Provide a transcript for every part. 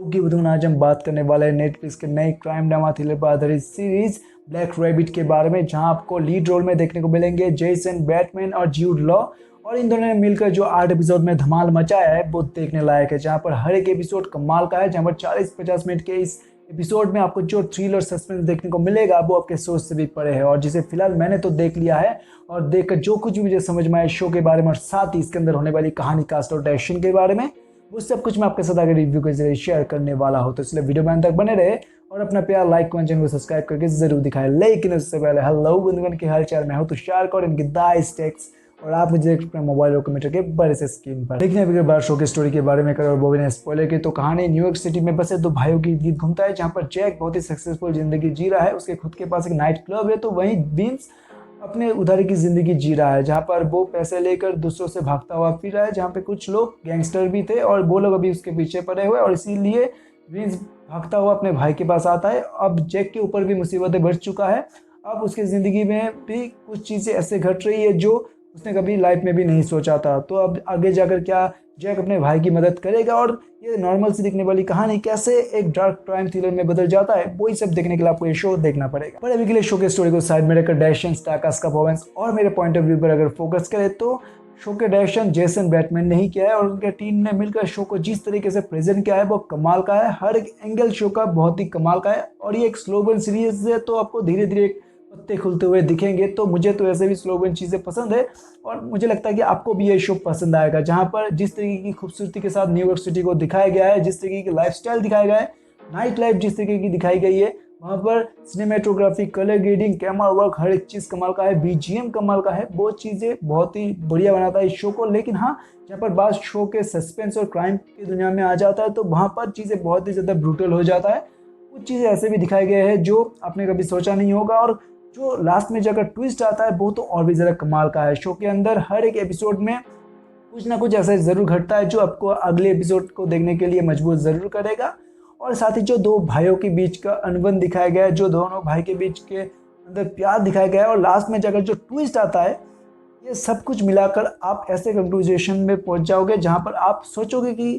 क्योंकि बधून आज हम बात करने वाले हैं नेटफ्लिक्स के नए क्राइम ड्रामा थ्रिलर पर आधारित सीरीज ब्लैक रैबिट के बारे में, जहां आपको लीड रोल में देखने को मिलेंगे जेसन बैटमैन और ज्यूड लॉ। और इन दोनों ने मिलकर जो 8 एपिसोड में धमाल मचाया है वो देखने लायक है, जहां पर हर एक एपिसोड कमाल का है। जहां पर 40-50 मिनट के इस एपिसोड में आपको जो थ्रिल और सस्पेंस देखने को मिलेगा वो आपके सोच से भी परे है, और जिसे फिलहाल मैंने तो देख लिया है। और देखकर जो कुछ भी मुझे समझ में आया शो के बारे में और साथ ही इसके अंदर होने वाली कहानी, कास्ट और डायरेक्शन के बारे में, वो सब कुछ मैं आपके साथ आगे रिव्यू के जरिए शेयर करने वाला हूँ। तो इसलिए वीडियो में अंत तक बने रहे और अपना प्यार लाइक कमेंट चैनल को सब्सक्राइब करके जरूर दिखाएं। लेकिन उससे पहले हेलो बंधुगण, के हाल चाल, मैं हूँ तुषार कौर इनकी दाइस टेक्स, और आप मुझे अपने मोबाइल और कंप्यूटर के बड़े से स्क्रीन पर देखने। अगर बात शो की स्टोरी के बारे में करें और वो भी स्पॉइलर की, तो कहानी न्यूयॉर्क सिटी में बसे दो भाइयों की गीत घूमता है, जहाँ पर जैक बहुत ही सक्सेसफुल जिंदगी जी रहा है, उसके खुद के पास एक नाइट क्लब है, तो वहीं विंस अपने उधारी की जिंदगी जी रहा है, जहाँ पर वो पैसे लेकर दूसरों से भागता हुआ फिर रहा है, जहाँ पे कुछ लोग गैंगस्टर भी थे और वो लोग अभी उसके पीछे पड़े हुए, और इसीलिए विंस भागता हुआ अपने भाई के पास आता है। अब जैक के ऊपर भी मुसीबतें बढ़ चुका है, अब उसकी ज़िंदगी में भी कुछ चीज़ें ऐसे घट रही है जो उसने कभी लाइफ में भी नहीं सोचा था। तो अब आगे जाकर क्या जैक अपने भाई की मदद करेगा, और ये नॉर्मल सी दिखने वाली कहानी कैसे एक डार्क क्राइम थ्रिलर में बदल जाता है, वही सब देखने के लिए आपको ये शो देखना पड़ेगा। पर अभी के लिए शो के स्टोरी को साइड में रखकर डायरेक्शन, स्टारकास्ट का परफॉर्मेंस और मेरे पॉइंट ऑफ व्यू पर अगर फोकस करें, तो शो के डायरेक्शन जेसन बैटमैन ने ही किया है, और उनके टीम ने मिलकर शो को जिस तरीके से प्रेजेंट किया है वो कमाल का है। हर एक एंगल शो का बहुत ही कमाल का है, और ये एक स्लो बर्न सीरीज है, तो आपको धीरे धीरे पत्ते खुलते हुए दिखेंगे। तो मुझे तो ऐसे भी स्लो बर्न चीज़ें पसंद है, और मुझे लगता है कि आपको भी ये शो पसंद आएगा, जहाँ पर जिस तरीके की खूबसूरती के साथ न्यूयॉर्क सिटी को दिखाया गया है, जिस तरीके की लाइफस्टाइल दिखाया गया है, नाइट लाइफ जिस तरीके की दिखाई गई है, वहाँ पर cinematography, colour grading, camera work, हर एक चीज़ कमाल का है, बीजीएम कमाल का है, वो चीज़ें बहुत ही बढ़िया बनाता है इस शो को। लेकिन हाँ, जहाँ पर बात शो के सस्पेंस और क्राइम की दुनिया में आ जाता है, तो वहाँ पर चीज़ें बहुत ही ज़्यादा ब्रूटल हो जाता है। कुछ चीज़ें ऐसे भी दिखाए गए हैं जो आपने कभी सोचा नहीं होगा, और जो लास्ट में जाकर ट्विस्ट आता है वो तो और भी ज़्यादा कमाल का है। शो के अंदर हर एक एपिसोड में कुछ ना कुछ ऐसा ज़रूर घटता है जो आपको अगले एपिसोड को देखने के लिए मजबूर ज़रूर करेगा। और साथ ही जो दो भाइयों के बीच का अनबन दिखाया गया है, जो दोनों भाई के बीच के अंदर प्यार दिखाया गया है, और लास्ट में जाकर जो ट्विस्ट आता है, ये सब कुछ मिलाकर आप ऐसे कंक्लूजन में पहुंच जाओगे जहां पर आप सोचोगे कि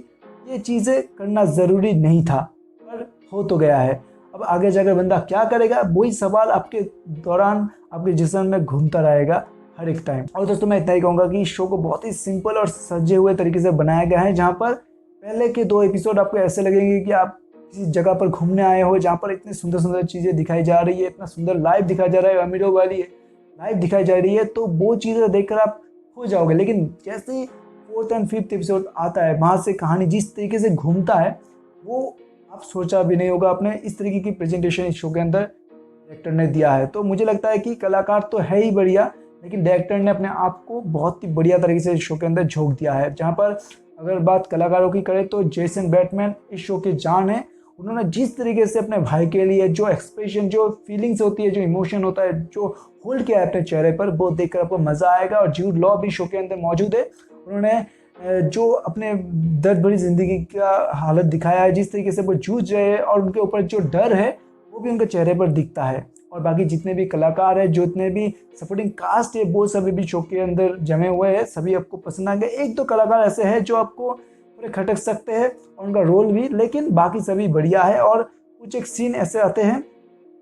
ये चीज़ें करना ज़रूरी नहीं था, पर हो तो गया है। अब आगे जाकर बंदा क्या करेगा, वही सवाल आपके दौरान आपके जिस्म में घूमता रहेगा हर एक टाइम। और दोस्तों, मैं इतना ही कहूँगा कि इस शो को बहुत ही सिंपल और सजे हुए तरीके से बनाया गया है, जहाँ पर पहले के 2 एपिसोड आपको ऐसे लगेंगे कि आप किसी जगह पर घूमने आए हो, जहाँ पर इतनी सुंदर सुंदर चीज़ें दिखाई जा रही है, इतना सुंदर लाइफ दिखाया जा रहा है, अमीरों वाली लाइफ दिखाई जा रही है, तो वो चीज़ें देखकर आप हो जाओगे। लेकिन जैसे ही 4th और 5th एपिसोड आता है, वहाँ से कहानी जिस तरीके से घूमता है वो आप सोचा भी नहीं होगा आपने। इस तरीके की प्रेजेंटेशन इस शो के अंदर डायरेक्टर ने दिया है, तो मुझे लगता है कि कलाकार तो है ही बढ़िया, लेकिन डायरेक्टर ने अपने आप को बहुत ही बढ़िया तरीके से इस शो के अंदर झोंक दिया है। जहाँ पर अगर बात कलाकारों की करें, तो जेसन बैटमैन इस शो की जान है। उन्होंने जिस तरीके से अपने भाई के लिए जो एक्सप्रेशन, जो फीलिंग्स होती है, जो इमोशन होता है, जो होल्ड किया है अपने चेहरे पर, वो देखकर आपको मज़ा आएगा। और ज्यूड लॉ भी शो के अंदर मौजूद है, उन्होंने जो अपने दर्द भरी ज़िंदगी का हालत दिखाया है, जिस तरीके से वो जूझ रहे हैं, और उनके ऊपर जो डर है वो भी उनके चेहरे पर दिखता है। और बाकी जितने भी कलाकार हैं, जितने भी सपोर्टिंग कास्ट है, वो सभी भी शो के अंदर जमे हुए हैं, सभी आपको पसंद आएंगे। 1-2 कलाकार ऐसे हैं जो आपको पूरे खटक सकते हैं, और उनका रोल भी, लेकिन बाकी सभी बढ़िया है। और कुछ एक सीन ऐसे आते हैं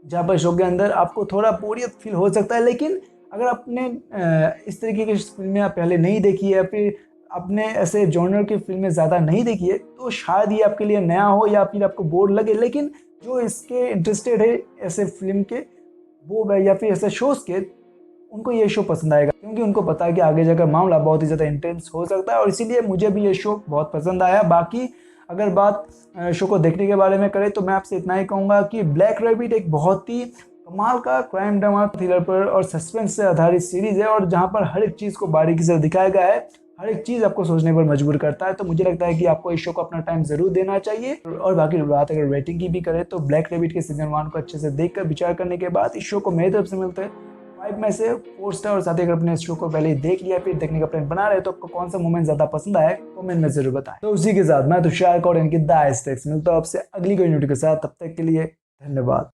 जहाँ पर शो के अंदर आपको थोड़ा बोरियत फील हो सकता है, लेकिन अगर आपने इस तरीके की फिल्में आप पहले नहीं देखी है, फिर आपने ऐसे जॉनर की फिल्में ज़्यादा नहीं देखी है, तो शायद ये आपके लिए नया हो या फिर आपको बोर लगे। लेकिन जो इसके इंटरेस्टेड है ऐसे फिल्म के वो या फिर ऐसे शोज़ के, उनको ये शो पसंद आएगा, क्योंकि उनको पता है कि आगे जाकर मामला बहुत ही ज़्यादा इंटेंस हो सकता है, और इसीलिए मुझे भी ये शो बहुत पसंद आया। बाकी अगर बात शो को देखने के बारे में करें, तो मैं आपसे इतना ही कहूँगा कि ब्लैक रैबिट एक बहुत ही कमाल का क्राइम ड्रामा थ्रिलर पर और सस्पेंस से आधारित सीरीज़ है, और जहाँ पर हर एक चीज़ को बारीकी से दिखाया गया है, हर एक चीज़ आपको सोचने पर मजबूर करता है। तो मुझे लगता है कि आपको इस शो को अपना टाइम ज़रूर देना चाहिए। और बाकी बात अगर रेटिंग की भी करें, तो ब्लैक रैबिट के सीजन 1 को अच्छे से देखकर विचार करने के बाद इस शो को मेरी तरफ से मिलते हैं 5 में से 4 स्टार। और साथ ही अगर अपने इस शो को पहले ही देख लिया, फिर देखने का प्लान बना रहे, तो आपको कौन सा मोमेंट ज़्यादा पसंद आया कमेंट में ज़रूर बताएं। तो उसी के साथ मैं तुषार कौर इनकी दाइस टेक्स मिलता हूँ आपसे अगली कोई वीडियो के साथ। तब तक के लिए धन्यवाद।